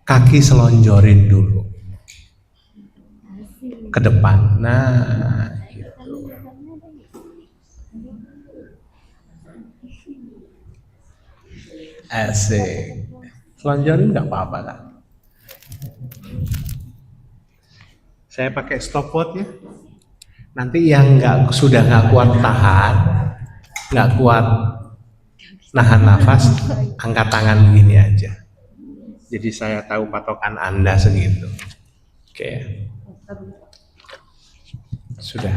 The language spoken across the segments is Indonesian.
kaki selonjorin dulu ke depan. Nah, gitu. Asik. Selonjorin nggak apa-apa kan? Saya pakai stopwatch ya. Nanti yang sudah nggak kuat tahan, nggak kuat nahan nafas, angkat tangan gini aja. Jadi saya tahu patokan Anda segitu. Oke. Sudah.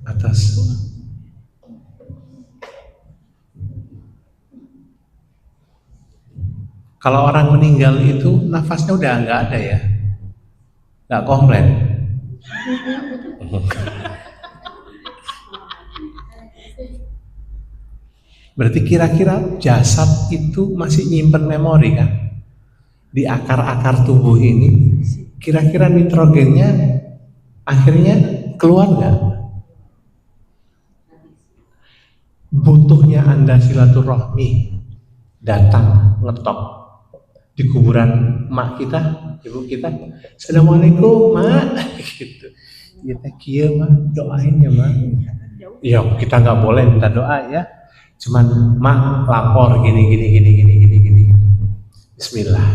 Atas. Kalau orang meninggal itu nafasnya udah nggak ada ya, nggak komplain. Berarti kira-kira jasad itu masih nyimpen memori kan? Di akar-akar tubuh ini, kira-kira nitrogennya akhirnya keluar nggak? Butuhnya Anda silaturahmi, datang ngetok di kuburan mak kita, ibu kita, assalamualaikum mak, gitu. Kita kia mak, doain ya mak. Ya kita nggak boleh minta doa ya, cuman mak lapor gini. Bismillah.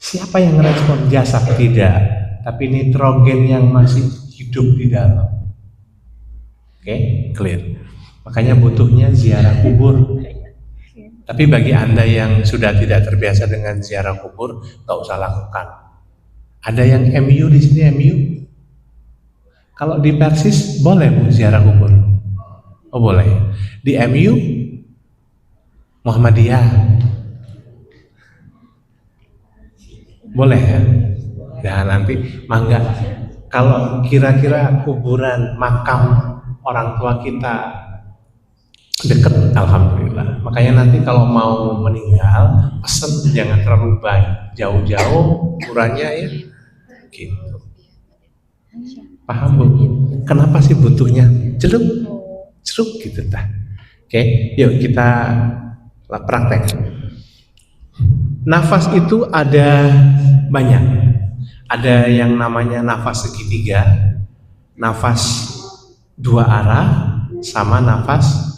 Siapa yang merespon? Jasad tidak, tapi nitrogen yang masih hidup di dalam. Oke, clear. Makanya butuhnya ziarah kubur. Tapi bagi Anda yang sudah tidak terbiasa dengan ziarah kubur, nggak usah lakukan. Ada yang MU di sini, MU? Kalau di Persis boleh Bu ziarah kubur? Oh boleh. Di MU Muhammadiyah boleh ya? Ya nanti mangga. Kalau kira-kira kuburan makam orang tua kita deket, alhamdulillah. Makanya nanti kalau mau meninggal, pesen jangan terlalu banyak, jauh-jauh ukurannya ya, gitu. Paham Bu? Kenapa sih butuhnya celuk gitu dah? Oke, yuk kita praktek. Nafas itu ada banyak. Ada yang namanya nafas segitiga, nafas dua arah, sama nafas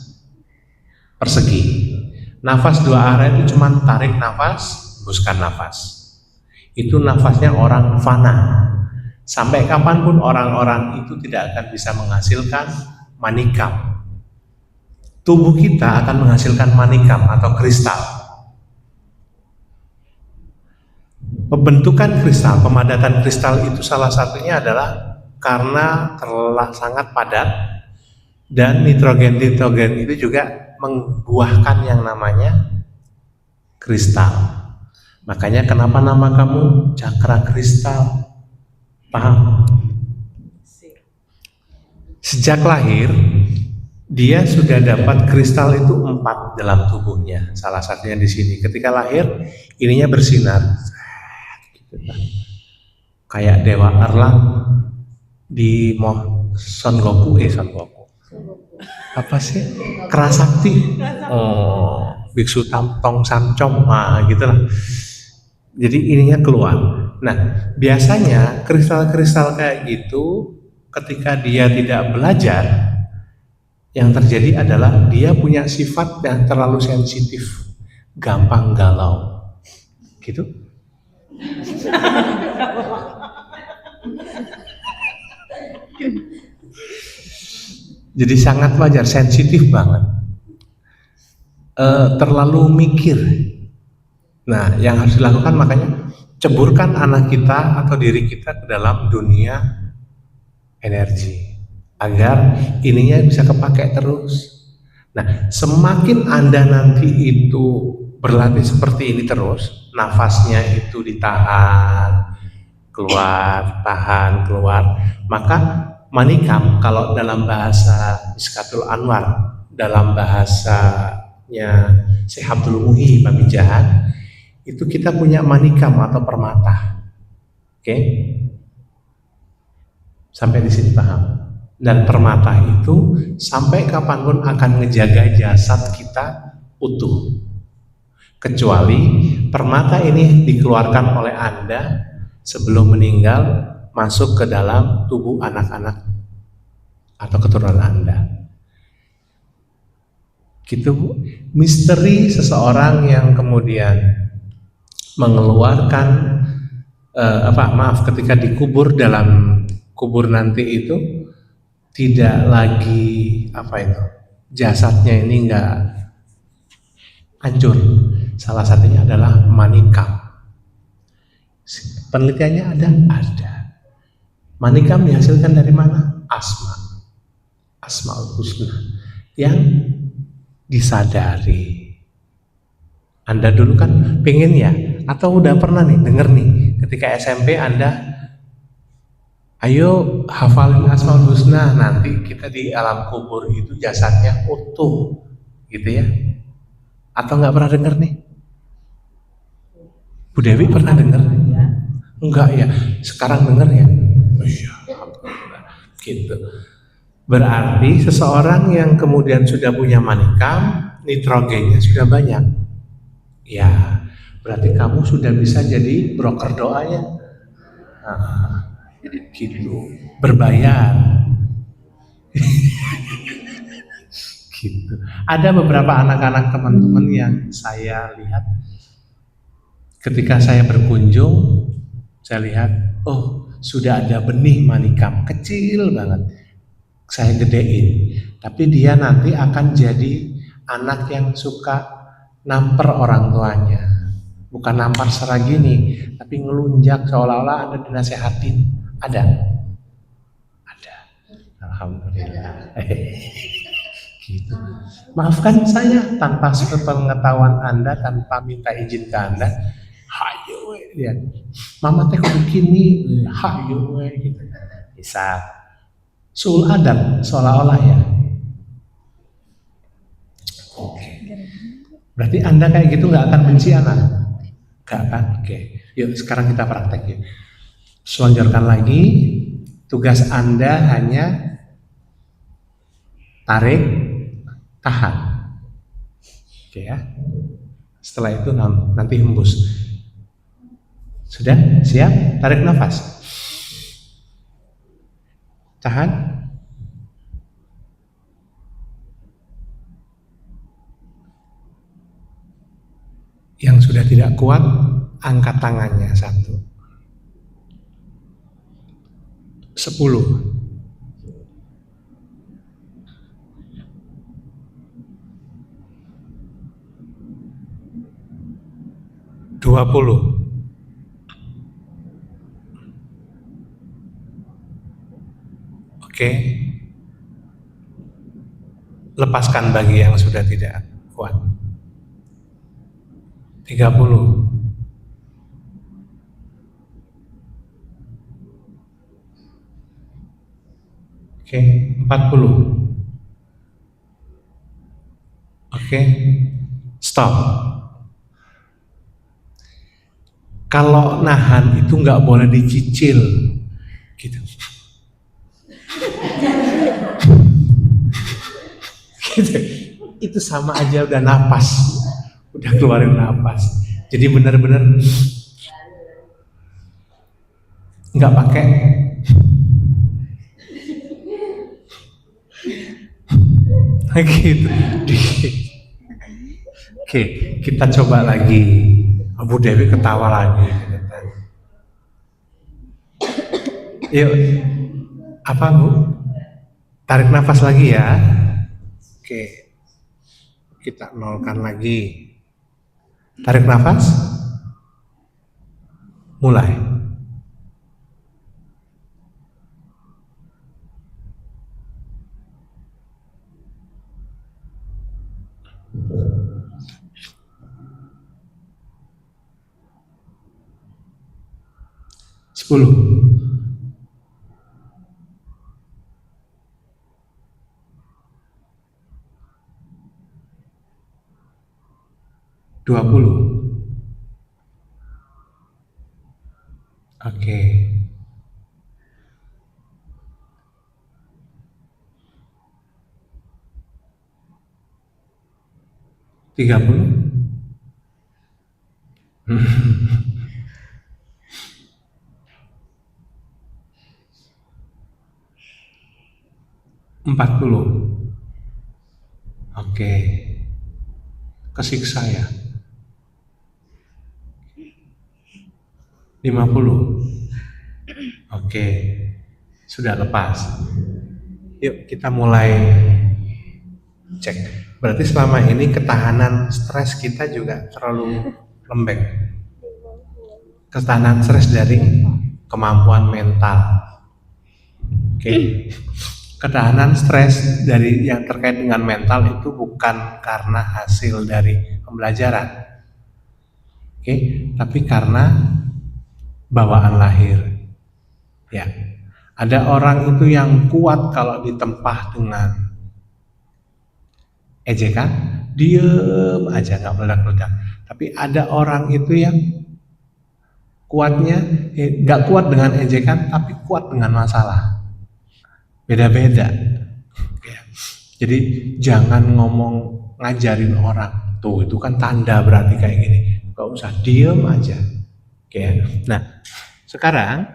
persegi. Nafas dua arah itu cuma tarik nafas, hembuskan nafas. Itu nafasnya orang fana. Sampai kapanpun orang-orang itu tidak akan bisa menghasilkan manikam. Tubuh kita akan menghasilkan manikam atau kristal. Pembentukan kristal, pemadatan kristal itu salah satunya adalah karena terlalu sangat padat dan nitrogen itu juga membuahkan yang namanya kristal. Makanya kenapa nama kamu Cakra Kristal? Paham? Sejak lahir dia sudah dapat kristal itu 4 dalam tubuhnya. Salah satunya di sini. Ketika lahir ininya bersinar. Kayak Dewa Erlang di Son Goku. Apa sih? Kerasakti. Oh, Biksu Tong Samcom, gitulah. Jadi ininya keluar. Nah, biasanya kristal-kristal kayak gitu ketika dia tidak belajar, yang terjadi adalah dia punya sifat yang terlalu sensitif, gampang galau. Gitu. Jadi sangat wajar, sensitif banget, terlalu mikir. Nah, yang harus dilakukan makanya ceburkan anak kita atau diri kita ke dalam dunia energi agar ininya bisa kepake terus. Nah, semakin Anda nanti itu berlatih seperti ini terus, nafasnya itu ditahan, keluar, tahan, keluar, maka manikam kalau dalam bahasa Miskatul Anwar, dalam bahasanya Syekh Abdul Muhyi Pamijahan, itu kita punya manikam atau permata. Oke? Sampai di sini paham? Dan permata itu sampai kapanpun akan ngejaga jasad kita utuh. Kecuali permata ini dikeluarkan oleh Anda sebelum meninggal masuk ke dalam tubuh anak-anak atau keturunan Anda. Gitu, misteri seseorang yang kemudian mengeluarkan ketika dikubur dalam kubur nanti itu tidak lagi jasadnya ini nggak hancur. Salah satunya adalah manikam. Penelitiannya ada. Manikam dihasilkan dari mana? Asmaul Husna yang disadari. Anda dulu kan pengen ya, atau udah pernah nih denger nih ketika SMP Anda, ayo hafalin Asmaul Husna, nanti kita di alam kubur itu jasadnya utuh, gitu ya? Atau nggak pernah denger nih? Bu Dewi pernah denger? Enggak ya, sekarang denger ya? Oh iya, gitu. Berarti seseorang yang kemudian sudah punya manikam, nitrogennya sudah banyak. Ya, berarti kamu sudah bisa jadi broker doa ya. Gitu, berbayar. Gitu. Ada beberapa anak-anak teman-teman yang saya lihat ketika saya berkunjung, saya lihat, oh sudah ada benih manikam kecil banget. Saya gedein, tapi dia nanti akan jadi anak yang suka namper orang tuanya, bukan nampar serah gini, tapi ngelunjak seolah-olah Anda dinasehatin. Ada, alhamdulillah. Gitu. Maafkan saya tanpa sepengetahuan Anda, tanpa minta izin ke Anda. Hayo, ya. Mama teh begini, hayo, gitu. Bisa. Sul adab seolah-olah ya. Oke. Berarti Anda kayak gitu nggak akan benci anak? Nggak kan? Oke. Yuk sekarang kita praktek yuk. Selonjorkan lagi. Tugas Anda hanya tarik, tahan. Oke ya. Setelah itu nanti hembus. Sudah? Siap? Tarik nafas. Tahan. Yang sudah tidak kuat, angkat tangannya 1. 10. Puluh. Oke. Lepaskan bagi yang sudah tidak kuat. 30. Oke, 40. Oke. Stop. Kalau nahan itu nggak boleh dicicil. Gitu. Gitu. Itu sama aja udah napas, udah keluarin napas. Jadi benar-benar nggak pakai gitu. Oke, kita coba lagi. Bu Dewi ketawa lagi. Yuk, apa Bu? Tarik nafas lagi ya. Oke, kita nolkan lagi. Tarik nafas. Mulai. Sepuluh. 20. Oke. 30? 40? Oke. Kesiksa ya? 50? Oke. Sudah lepas. Yuk kita mulai cek. Berarti selama ini ketahanan stres kita juga terlalu lembek. Ketahanan stres dari kemampuan mental. Oke. Ketahanan stres dari yang terkait dengan mental itu bukan karena hasil dari pembelajaran. Oke, tapi karena bawaan lahir. Ya. Ada orang itu yang kuat kalau ditempa dengan ejekan, diem aja nggak meledak-ledak. Tapi ada orang itu yang kuatnya nggak kuat dengan ejekan, tapi kuat dengan masalah. Beda-beda. Ya. Jadi jangan ngomong ngajarin orang tuh itu kan tanda berarti kayak gini. Nggak usah diem aja. Oke. Nah sekarang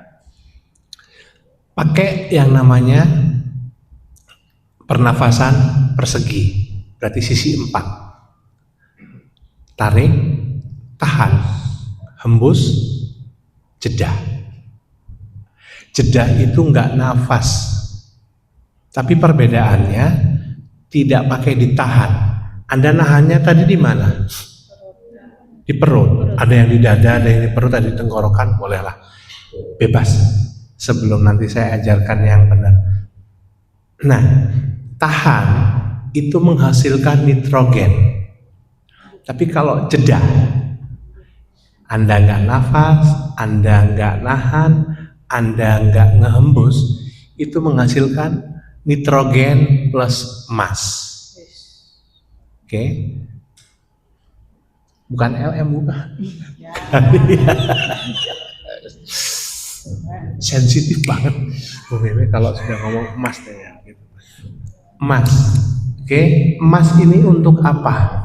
pakai yang namanya pernafasan persegi, berarti sisi 4. Tarik, tahan, hembus, jeda. Jeda itu enggak nafas, tapi perbedaannya tidak pakai ditahan. Anda nahannya tadi di mana? Di perut. Ada yang di dada, ada yang di perut, ada di tenggorokan, bolehlah. Bebas. Sebelum nanti saya ajarkan yang benar. Nah, tahan itu menghasilkan nitrogen. Tapi kalau jeda, Anda nggak nafas, Anda nggak nahan, Anda nggak ngehembus, itu menghasilkan nitrogen plus emas. Oke? Bukan LM, bukan. Sensitif banget Bu Meme kalau sudah ngomong emas ya. Emas, oke? Emas ini untuk apa?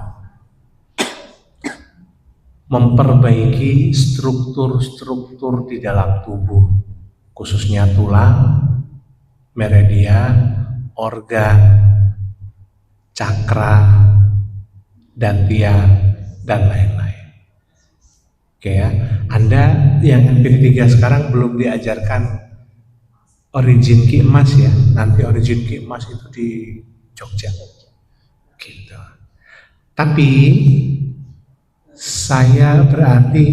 Memperbaiki struktur-struktur di dalam tubuh, khususnya tulang, meridian, organ, cakra, dan tiang, dan lain-lain. Oke ya, Anda yang MP3 sekarang belum diajarkan origin ki emas ya, nanti origin ki emas itu di Jogja. Gitu. Tapi saya berarti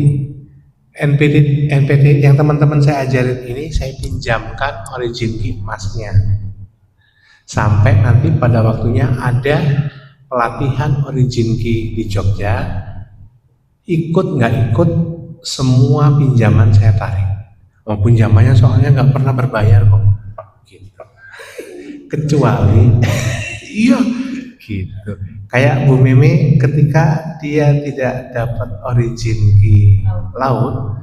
NPT yang teman-teman saya ajarin ini saya pinjamkan origin ki emasnya. Sampai nanti pada waktunya ada pelatihan origin ki di Jogja, ikut nggak ikut semua pinjaman saya tarik. Oh, pinjamannya soalnya nggak pernah berbayar kok, gitu. Kecuali, iya, gitu. Kayak Bu Meme ketika dia tidak dapat origin ki laut,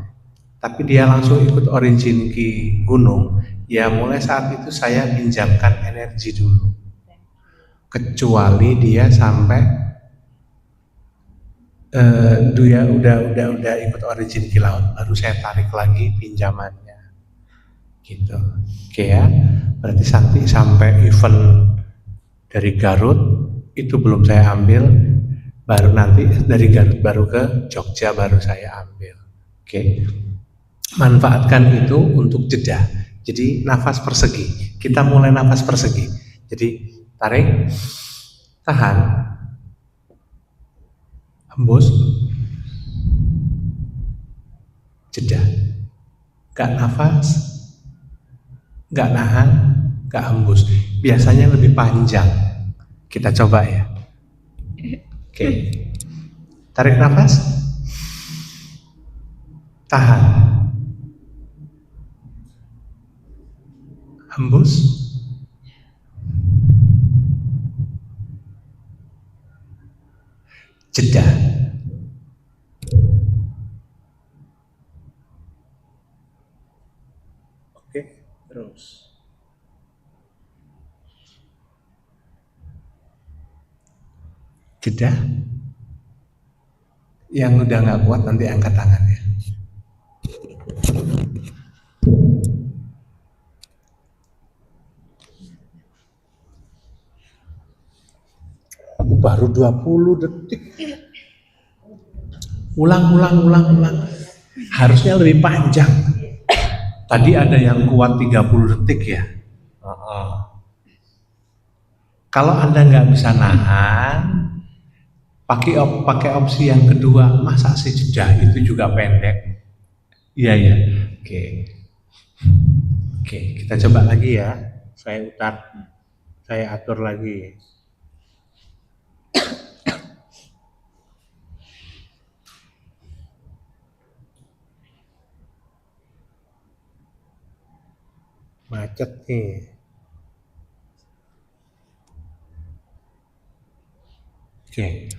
tapi dia langsung ikut origin ki gunung, ya mulai saat itu saya pinjamkan energi dulu. Kecuali dia sampai dia udah ikut origin ki laut, baru saya tarik lagi pinjamannya, gitu. Oke ya, berarti sampai event dari Garut itu belum saya ambil, baru nanti dari Garut baru ke Jogja baru saya ambil. Oke, manfaatkan itu untuk jeda. Jadi nafas persegi, kita mulai nafas persegi. Jadi tarik, tahan, hembus, jeda. Gak nafas, gak nahan, gak hembus. Biasanya lebih panjang. Kita coba ya. Oke. Tarik nafas, tahan, hembus, jeda. Oke, terus. Jeda, Yang udah nggak kuat nanti angkat tangannya. Baru 20 detik. Ulang. Harusnya lebih panjang. Tadi ada yang kuat 30 detik ya. Kalau Anda nggak bisa nahan, pakai opsi yang kedua. Masa sih jeda itu juga pendek? Iya. Oke, kita coba lagi ya. Saya atur lagi. Macet nih. Oke,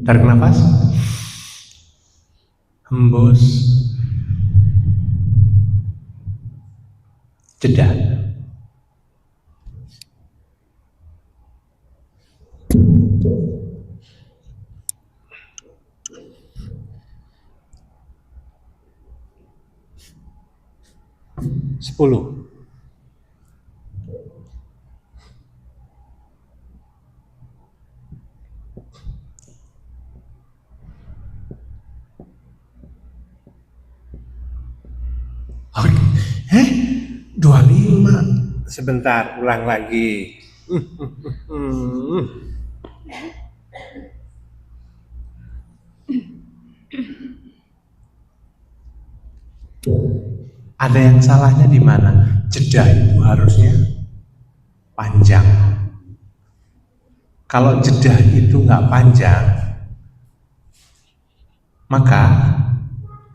tarik nafas, hembus, jeda. Sepuluh. Oke. 25. Sebentar, ulang lagi. Ada yang salahnya di mana? Jeda itu harusnya panjang. Kalau jeda itu nggak panjang, maka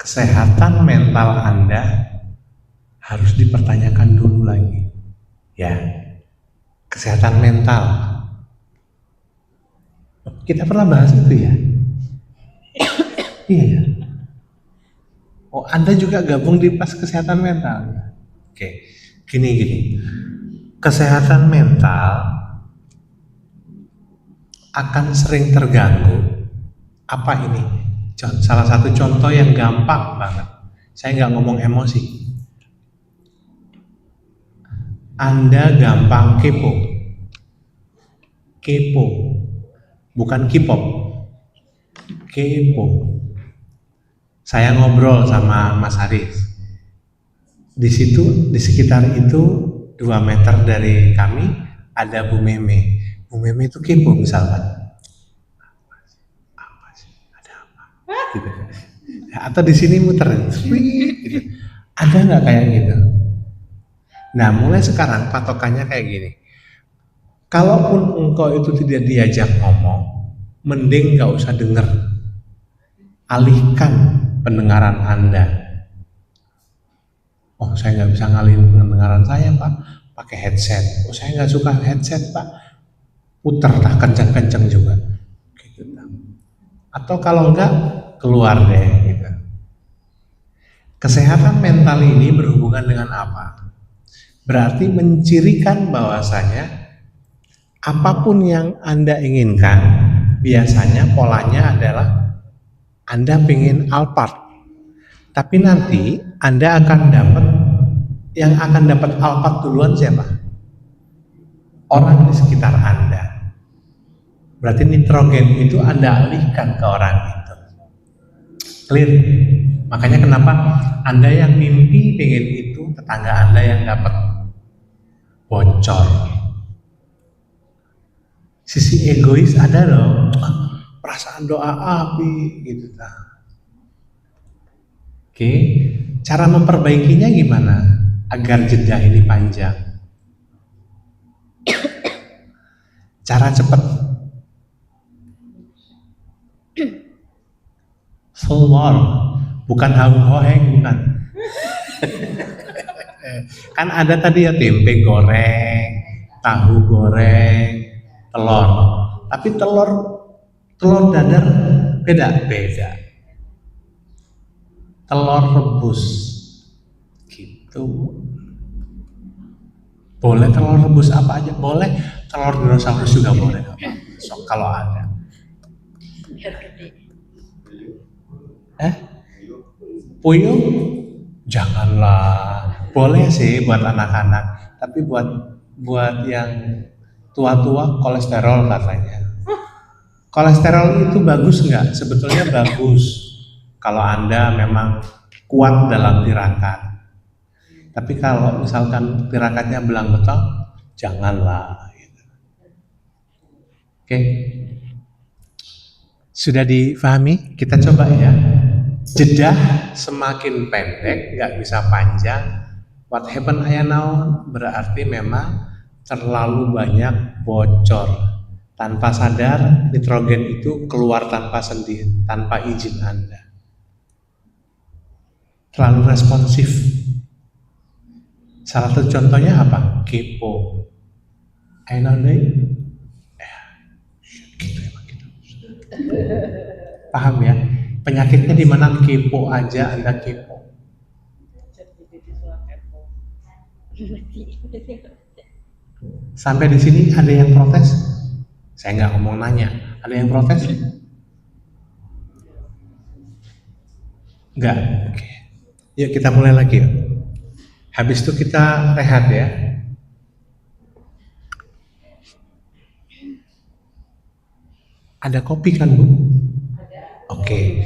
kesehatan mental Anda harus dipertanyakan dulu lagi. Ya, kesehatan mental. Kita pernah bahas itu ya? Iya ya. Oh, Anda juga gabung di pas kesehatan mental. Oke, gini. Kesehatan mental akan sering terganggu. Apa ini? Salah satu contoh yang gampang banget. Saya nggak ngomong emosi. Anda gampang kepo. Bukan K-pop. Kepo. Saya ngobrol sama Mas Haris. Di situ, di sekitar itu 2 meter dari kami ada Bu Meme. Bu Meme itu kepo misalkan. Apa sih? Ada apa? Gitu. Atau di sini muter, gitu. Ada nggak kayak gitu? Nah, mulai sekarang patokannya kayak gini. Kalaupun engkau itu tidak diajak ngomong, mending nggak usah denger. Alihkan pendengaran Anda. Oh, saya nggak bisa ngalihin pendengaran saya, Pak. Pakai headset. Oh, saya nggak suka headset, Pak. Puter lah kencang-kencang juga. Gitu. Atau kalau enggak, keluar deh. Gitu. Kesehatan mental ini berhubungan dengan apa? Berarti mencirikan bahwasanya apapun yang Anda inginkan, biasanya polanya adalah Anda pengen Alphard, tapi nanti Anda akan dapat Alphard duluan siapa? Orang di sekitar Anda. Berarti nitrogen itu Anda alihkan ke orang itu. Clear? Makanya kenapa Anda yang mimpi pengen itu, tetangga Anda yang dapat bocor. Sisi egois ada loh, perasaan doa api gitu. Oke, cara memperbaikinya gimana agar jeda ini panjang? Cara cepat. Selor, bukan hau-hoheng, bukan. Kan ada tadi ya tempe goreng, tahu goreng, telur. Tapi telur dadar beda. Telur rebus gitu. Boleh telur rebus apa aja, boleh. Telur dinosaurus juga boleh. So, kalau ada. Puyuh? Janganlah. Boleh sih buat anak-anak, tapi buat yang tua-tua kolesterol katanya. Kolesterol itu bagus nggak? Sebetulnya bagus kalau Anda memang kuat dalam tirakat. Tapi kalau misalkan tirakatnya belang beton, janganlah. Oke, sudah difahami? Kita coba ya. Jeda semakin pendek, nggak bisa panjang. What happen ayah now? Berarti memang terlalu banyak bocor. Tanpa sadar, nitrogen itu keluar tanpa izin Anda. Terlalu responsif. Salah satu contohnya apa? Kepo. Ayah now gitu emang gitu. Paham ya? Penyakitnya di mana kepo aja Anda kepo. Sampai di sini ada yang protes? Saya nggak ngomong nanya. Ada yang protes? Enggak. Oke. Yuk kita mulai lagi. Habis itu kita rehat ya. Ada kopi kan Bu? Oke.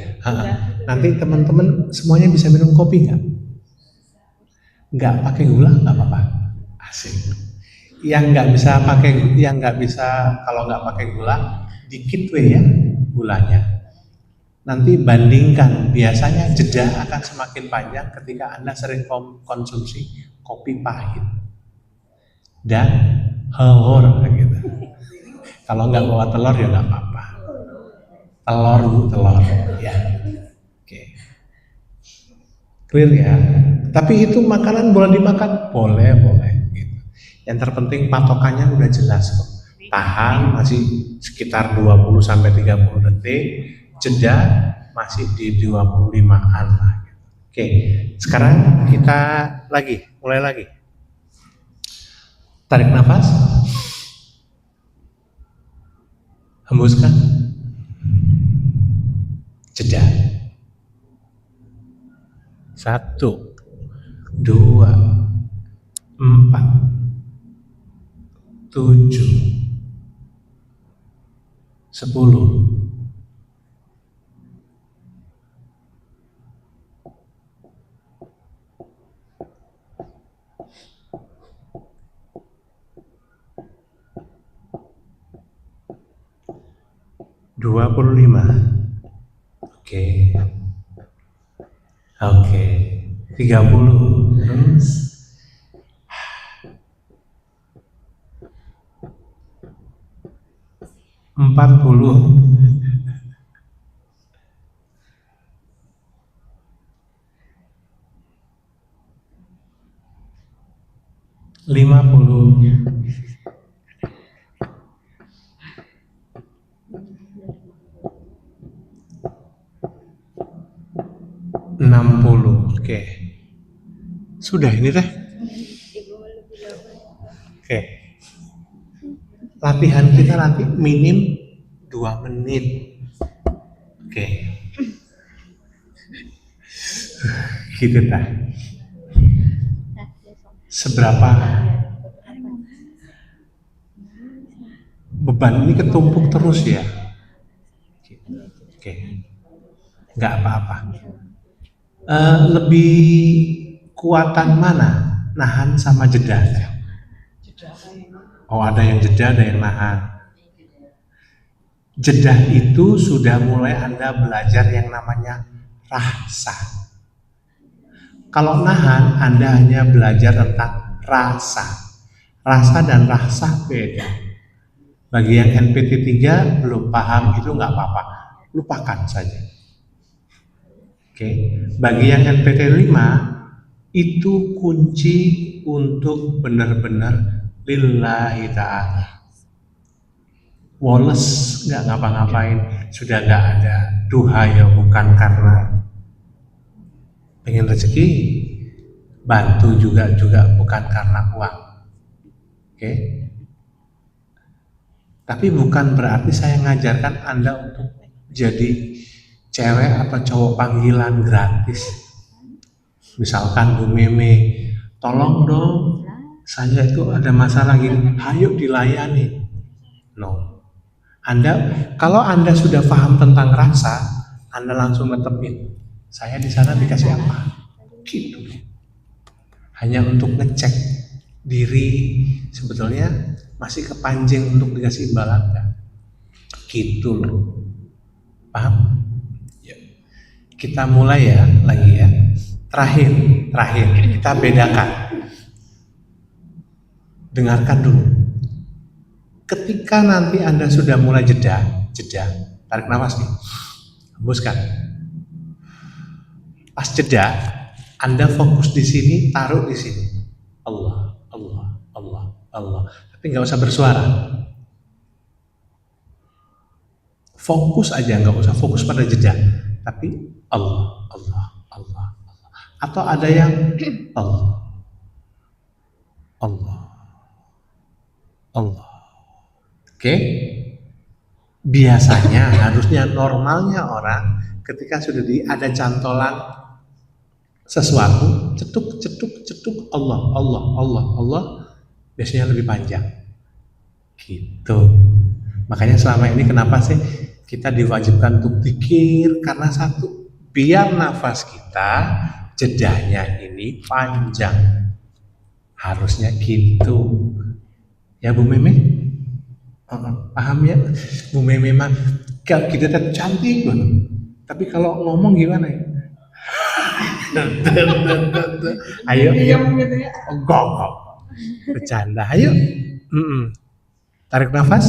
Nanti teman-teman semuanya bisa minum kopi nggak? Nggak pakai gula nggak apa-apa. Asik. Yang nggak bisa kalau nggak pakai gula, dikit ya gulanya. Nanti bandingkan, biasanya jeda akan semakin panjang ketika Anda sering konsumsi kopi pahit dan telur gitu. Kalau nggak bawa telur ya nggak apa-apa. Telur ya. Oke. Clear ya. Tapi itu makanan boleh dimakan? Boleh. Gitu. Yang terpenting patokannya udah jelas kok. Tahan masih sekitar 20-30 detik, jeda masih di 25-an lah. Oke, sekarang kita mulai lagi. Tarik nafas, hembuskan, jeda. 1, 2, 4, 7, 10. Dua 25. Oke. 30. Terus 40. 50. 60. Oke. Sudah ini teh. Oke. Latihan kita nanti minim 2 menit. Oke. Gitu tah. Seberapa beban ini ketumpuk terus ya? Oke. Nggak apa-apa. Lebih kuatan mana? Nahan sama jeda? Oh, ada yang jeda, ada yang nahan. Jeda itu sudah mulai Anda belajar yang namanya rasa. Kalau nahan, Anda hanya belajar tentang rasa. Rasa dan rasa beda. Bagi yang NPT 3 belum paham itu nggak apa-apa, lupakan saja. Oke. Bagi yang NPT 5 itu kunci untuk benar-benar lillahi ta'ala. Woles nggak ngapa-ngapain, sudah nggak ada duha ya bukan karena pengen rezeki, bantu juga bukan karena uang. Oke. Tapi bukan berarti saya ngajarkan Anda untuk jadi cewek atau cowok panggilan gratis. Misalkan Bu Meme, tolong dong, saya itu ada masalah gini, ayo dilayani. No. Kalau Anda sudah paham tentang rasa, Anda langsung netepin, saya di sana dikasih apa? Gitu. Hanya untuk ngecek diri sebetulnya masih kepancing untuk dikasih imbalan enggak? Gitu loh. Paham? Ya. Kita mulai ya lagi ya. Terakhir kita bedakan. Dengarkan dulu. Ketika nanti Anda sudah mulai jeda, tarik nafas nih. Hembuskan. Pas jeda, Anda fokus di sini, taruh di sini. Allah. Tapi nggak usah bersuara. Fokus aja, nggak usah fokus pada jeda. Tapi Allah. Atau ada yang Allah. Oke? Biasanya, harusnya normalnya orang ketika sudah ada cantolan sesuatu, cetuk Allah, biasanya lebih panjang. Gitu. Makanya selama ini kenapa sih kita diwajibkan untuk zikir? Karena satu, biar nafas kita jedanya ini panjang. Harusnya gitu. Ya Bu Meme? Paham ya? Bu Meme mah kita tetap cantik banget. Tapi kalau ngomong gimana ya? Ayo. Enggak. Bercanda. Ayo. Tarik nafas.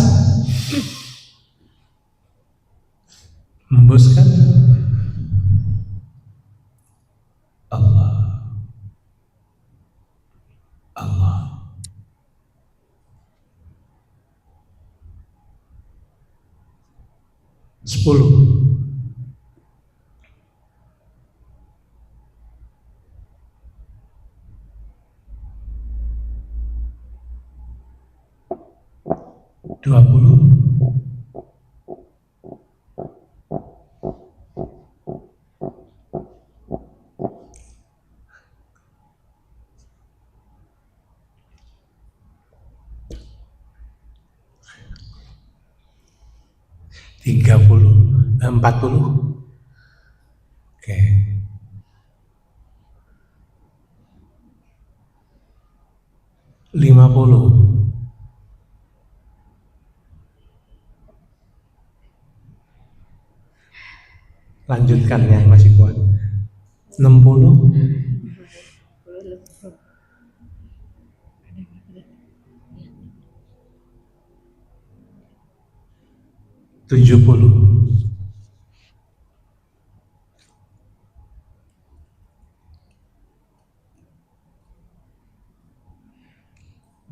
Hembuskan. Allah. 10. Dua puluh. 30, 40. Oke. 50. Lanjutkan yang masih kuat. 60. 70.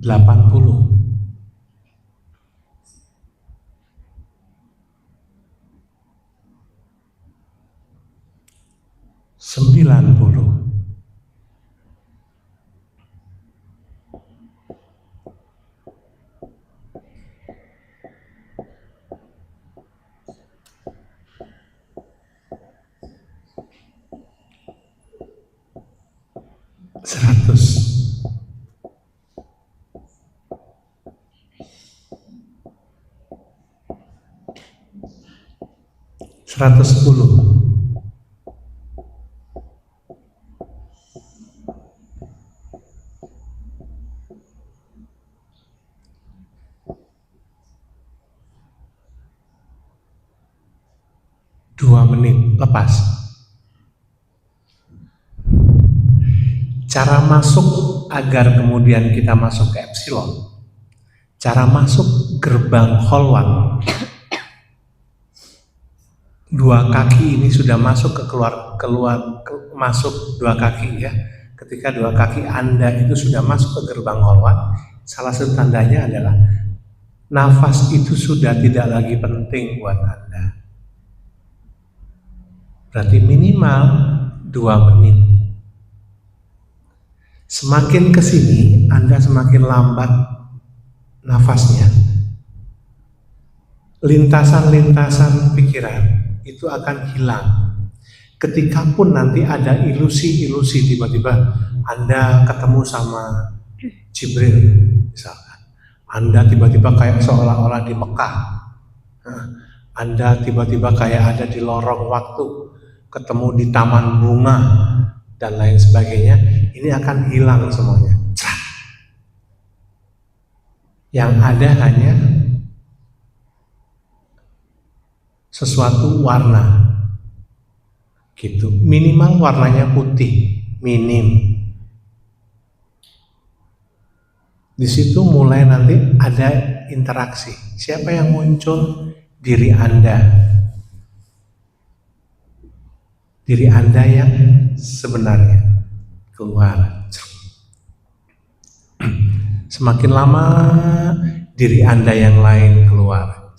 80. 90. 100. 110. 2 menit, lepas. Cara masuk agar kemudian kita masuk ke epsilon, cara masuk gerbang holwan, dua kaki ini sudah masuk masuk dua kaki ya. Ketika dua kaki Anda itu sudah masuk ke gerbang holwan, salah satu tandanya adalah nafas itu sudah tidak lagi penting buat Anda. Berarti minimal 2 menit. Semakin ke sini, Anda semakin lambat nafasnya. Lintasan-lintasan pikiran itu akan hilang. Ketika pun nanti ada ilusi-ilusi, tiba-tiba Anda ketemu sama Jibril misalkan, Anda tiba-tiba kayak seolah-olah di Mekah, Anda tiba-tiba kayak ada di lorong waktu, ketemu di taman bunga dan lain sebagainya, ini akan hilang semuanya. Yang ada hanya sesuatu warna gitu, minimal warnanya putih, minim. Di situ mulai nanti ada interaksi. Siapa yang muncul? Diri Anda. Diri Anda yang sebenarnya keluar. Semakin lama diri Anda yang lain keluar.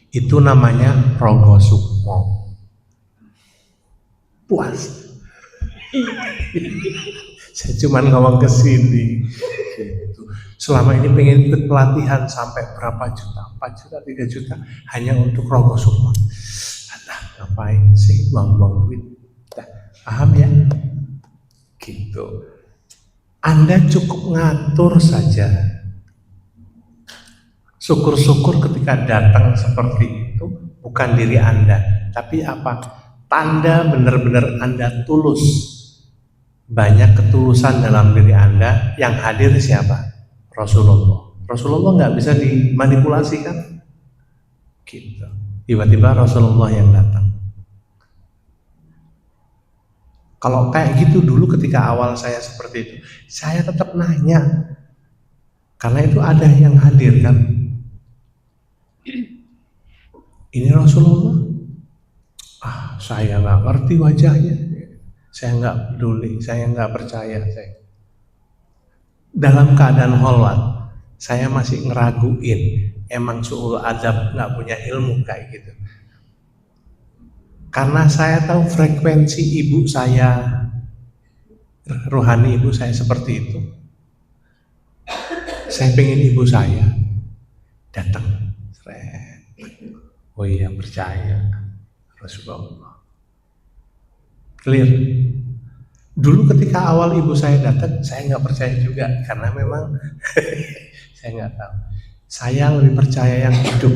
Itu namanya Rogo Sukmo. Puas. Saya cuma ngomong ke sini. Selama ini pengen ikut pelatihan sampai berapa juta, 4 juta, 3 juta hanya untuk Rogo Sukmo. Alah, ngapain sih buang-buang duit? Paham ya? Gitu. Anda cukup ngatur saja. Syukur-syukur ketika datang seperti itu bukan diri Anda, tapi apa? Tanda benar-benar Anda tulus. Banyak ketulusan dalam diri Anda. Yang hadir siapa? Rasulullah. Rasulullah nggak bisa dimanipulasi kan? Gitu. Tiba-tiba Rasulullah yang datang. Kalau kayak gitu dulu ketika awal saya seperti itu, saya tetap nanya. Karena itu ada yang hadir kan? Ini Rasulullah? Saya nggak ngerti wajahnya. Saya nggak peduli, saya nggak percaya. Dalam keadaan kholwat, saya masih ngeraguin. Emang su'ul adab nggak punya ilmu kayak gitu. Karena saya tahu frekuensi ibu saya, rohani ibu saya seperti itu. Saya pengen ibu saya datang. Oh iya, percaya Rasulullah. Clear. Dulu ketika awal ibu saya datang, saya nggak percaya juga karena memang saya nggak tahu. Saya lebih percaya yang hidup.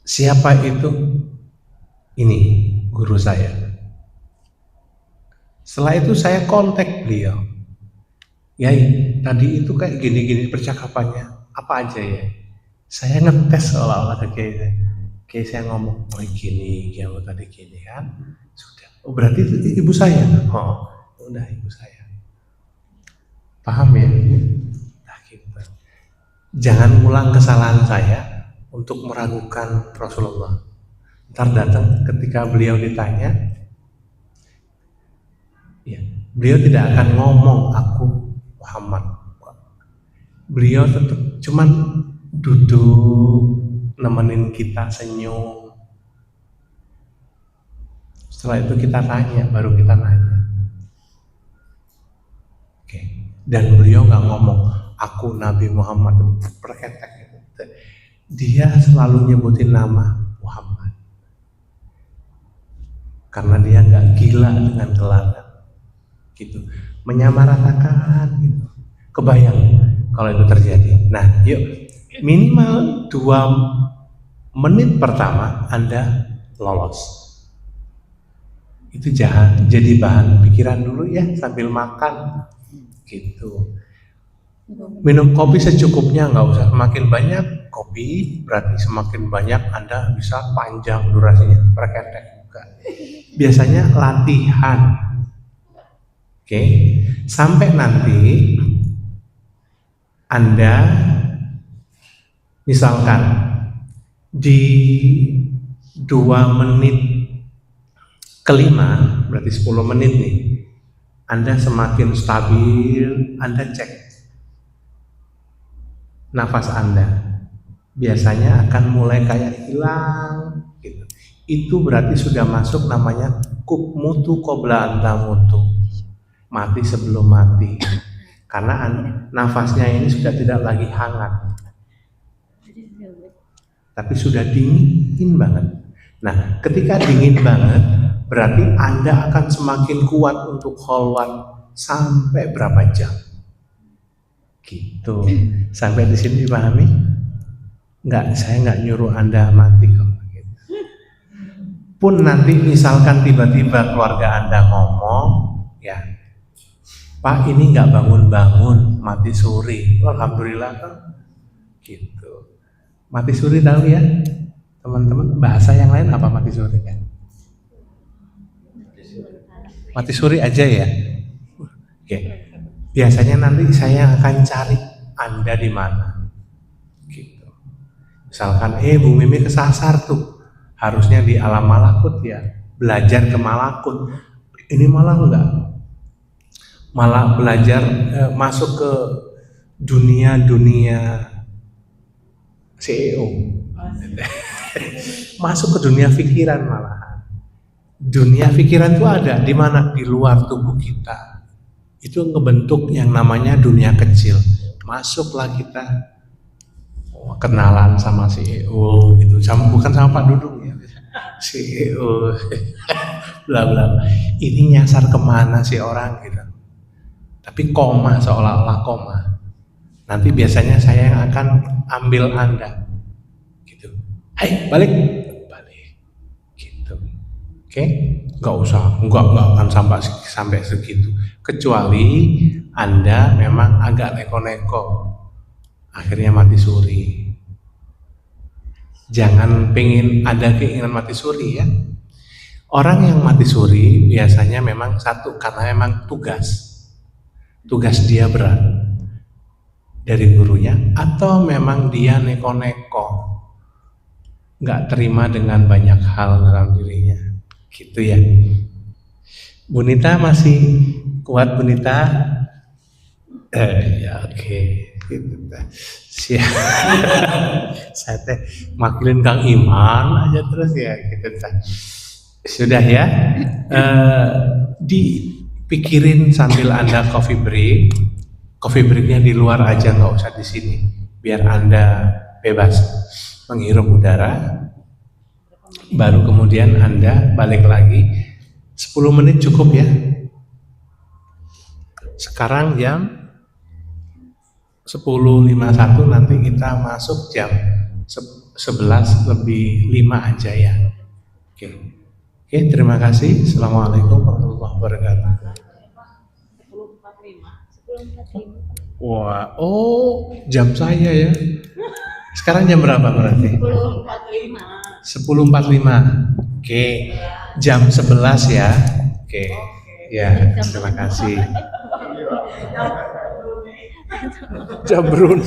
Siapa itu? Ini guru saya. Setelah itu saya kontak beliau. Yai, tadi itu kayak gini-gini percakapannya. Apa aja ya? Saya ngetes seolah-olah ke Kiai saya. Kiai saya ngomong, oh gini, kamu tadi gini kan? Sudah. Oh berarti itu ibu saya? Oh, udah ibu saya. Paham ya? Nah, gitu. Jangan ulang kesalahan saya untuk meragukan Rasulullah. Ntar datang ketika beliau ditanya, ya, beliau tidak akan ngomong aku Muhammad. Beliau tetap cuman duduk nemenin kita, senyum. Setelah itu kita tanya, baru kita nanya. Oke. Dan beliau nggak ngomong aku Nabi Muhammad, perketek. Dia selalu nyebutin nama Muhammad. Karena dia nggak gila dengan gelarnya. Gitu. Menyamaratakan gitu. Kebayang kalau itu terjadi. Nah, yuk minimal 2 menit pertama Anda lolos. Itu jangan jadi bahan pikiran dulu ya sambil makan gitu. Minum kopi secukupnya, nggak usah semakin banyak kopi berarti semakin banyak Anda bisa panjang durasinya, berketek juga. Biasanya latihan. Oke, sampai nanti Anda misalkan di 2 menit kelima, berarti 10 menit nih, Anda semakin stabil, Anda cek nafas Anda. Biasanya akan mulai kayak hilang gitu. Itu berarti sudah masuk namanya kub mutu qabla anta mutu. Mati sebelum mati. Karena nafasnya ini sudah tidak lagi hangat. tapi sudah dingin banget. Nah, ketika dingin banget, berarti Anda akan semakin kuat untuk kholwat sampai berapa jam? Gitu. Sampai di sini dipahami? Saya nggak nyuruh Anda mati kok. Pun nanti misalkan tiba-tiba keluarga Anda ngomong, ya, Pak ini nggak bangun-bangun, mati suri. Alhamdulillah kan, gitu. Mati suri tahu ya, teman-teman. Bahasa yang lain apa mati suri kan? Mati suri aja ya. Oke. Biasanya nanti saya akan cari Anda di mana. Gitu. Misalkan, Bu Mimi kesasar tuh. Harusnya di alam malakut ya, belajar ke malakut. Ini malah enggak, malah belajar masuk ke dunia CEO, masuk ke dunia pikiran malah. Dunia pikiran itu ada di mana? Di luar tubuh kita. Itu ngebentuk yang namanya dunia kecil. Masuklah kita. Kenalan sama CEO gitu, bukan sama Pak Dudung ya, CEO, bla bla. Ini nyasar kemana sih orang gitu? Tapi koma, seolah-olah koma. Nanti biasanya saya yang akan ambil Anda, gitu. Hai, balik, gitu. Oke, nggak akan sampai segitu. Kecuali Anda memang agak neko-neko. Akhirnya mati suri. Jangan ada keinginan mati suri ya. Orang yang mati suri biasanya memang satu karena memang tugas dia berat dari gurunya, atau memang dia neko-neko, nggak terima dengan banyak hal dalam dirinya, gitu ya. Bu Nita masih kuat, Bu Nita? Ya oke. Siap. Saya teh makilin Kang Iman aja terus ya gitu. Sudah ya, dipikirin sambil Anda coffee break. Coffee breaknya di luar aja, nggak usah di sini, biar Anda bebas menghirup udara. Baru kemudian Anda balik lagi. 10 menit cukup ya. Sekarang jam 10.51, nanti kita masuk jam 11:05 aja ya. Oke, terima kasih. Assalamualaikum warahmatullahi wabarakatuh. 10.45. Wah, jam saya ya. Sekarang jam berapa berarti? 10.45. Oke, jam 11 ya. Oke, ya, terima kasih. Jamrun.